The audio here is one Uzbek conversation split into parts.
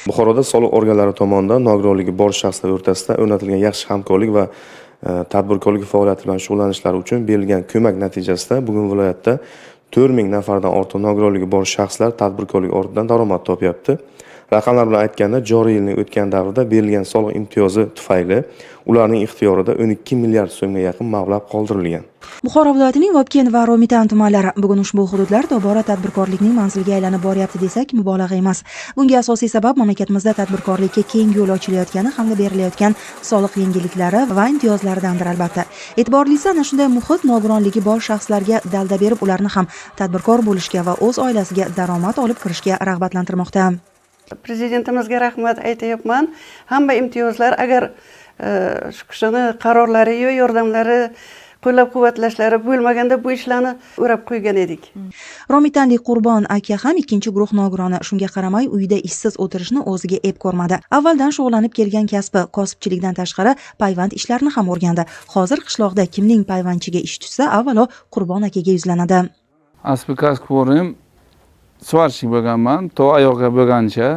Buxoroda soliq organlari tomonidan nogironligi bor shaxslar o'rtasida o'rnatilgan yaxshi hamkorlik va tadbirkorlik faoliyati bilan shug'ullanishlari uchun berilgan ko'mak natijasida bugun viloyatda 4000 nafardan ortiq nogironligi bor shaxslar tadbirkorlik ortidan daromad topyapti. Raqamlar bilan aytganda, joriy yilning o'tgan davrida berilgan soliq imtiyozi tufayli ularning ixtiyorida 12 milliard so'mga yaqin mablag' qoldirilgan. Buxoro viloyatining Vobkent va Romitan tumanlari bugun ushbu hududlar tobora tadbirkorlikning manziliga aylanib boryapti desak mubolag'a emas. Bunga asosiy sabab mamlakatimizda tadbirkorlikka keng yo'l ochilayotgani hamda berilayotgan soliq yengilliklari va imtiyozlaridandir albatta. E'tiborlisi ana shunday muhit nogironligi bor shaxslarga dalda berib, ularni ham tadbirkor bo'lishga va o'z oilasiga daromad olib kirishga rag'batlantirmoqda. Prezidentimizga rahmat aytayapman. Hamma imtiyozlar agar shu kishini qarorlari yo yordamlari qo'llab-quvvatlashlari bo'lmaganda bu ishlarni o'rab qo'ygan edik. Romitanlik Qurbon aka ham ikkinchi guruh nogironi. Shunga qaramay uyda ishsiz o'tirishni o'ziga ep ko'rmadi. Avvaldan shug'ullanib kelgan kasbi kosibchilikdan tashqari payvand ishlarini ham o'rgandi. Hozir qishloqda kimning payvandchiga ish tushsa, avvalo Qurbon akaga yuzlanadi. Asli kasb-ko'rim svarchik bo'lganman, to oyoqqa bo'lgancha.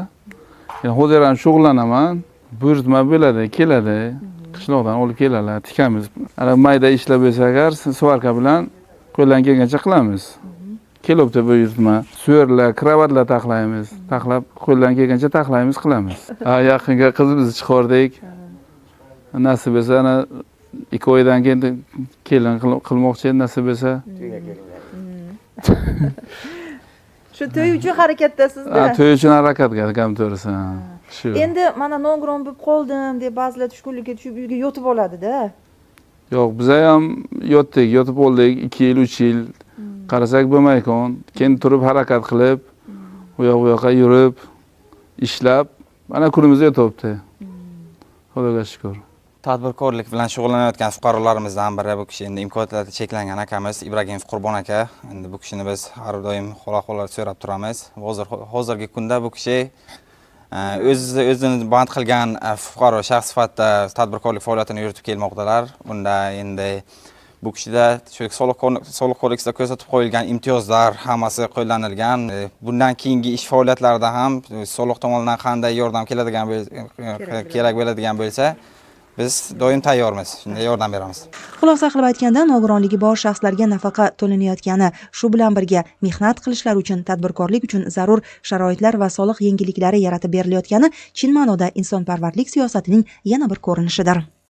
Hozir ham shug'ullanaman. Buyurtma bo'ladi, keladi. Qishloqdan olib keladilar, tikamiz. Ana mayda ishlar bo'lsa agar svarka bilan qo'ldan kelgancha qilamiz. Kelibdi buyurtma. Suverlar, kravatlar taxlaymiz. Taxlab qo'ldan kelgancha taxlaymiz, qilamiz. Yaqinga qizimizni chiqardik. Nasib bo'lsa ana 2 oydan keyin kelin qilmoqchi, nasib bo'lsa. Shu to'y uchun harakatdasizda. To'y uchun harakatga kam to'g'risi. Endi mana nogiron bo'lib qoldim deb ba'zilar tushkunlikka tushib uyga yotib oladi-da. Yo'q, biz ham yotib oldik 2 yil, 3 yil. Qarasak bo'lmaykan. Keyin turib harakat qilib, u yoqqa yurib, ishlab, mana kunimizga yetibdi. Xudoga shukr. Tadbirkorlik bilan shug'ullanayotgan fuqarolarimizdan biri bu kishi endi imkoniyatlari cheklangan akamiz Ibragimov Qurbon aka. Endi bu kishini biz har doim xola-xola so'rab turamiz. Hozirgi kunda bu kishi o'zini band qilgan fuqaro shaxs sifatida tadbirkorlik faoliyatini yuritib kelmoqdalar. Bunda endi bu kishida soliq kodeksida ko'rsatib qo'yilgan imtiyozlar hammasi qo'llanilgan. Bundan keyingi ish faoliyatlarida ham soliq tomonidan qanday yordam kerak bo'ladigan bo'lsa, biz doim tayyormiz. Shunday yordam beramiz. Xulosa qilib aytganda, nogironligi bor shaxslarga nafaqa to'lanayotgani, shu bilan birga mehnat qilishlari uchun, tadbirkorlik uchun zarur sharoitlar va soliq yengilliklari yaratib berilayotgani chin ma'noda insonparvarlik siyosatining yana bir ko'rinishidir.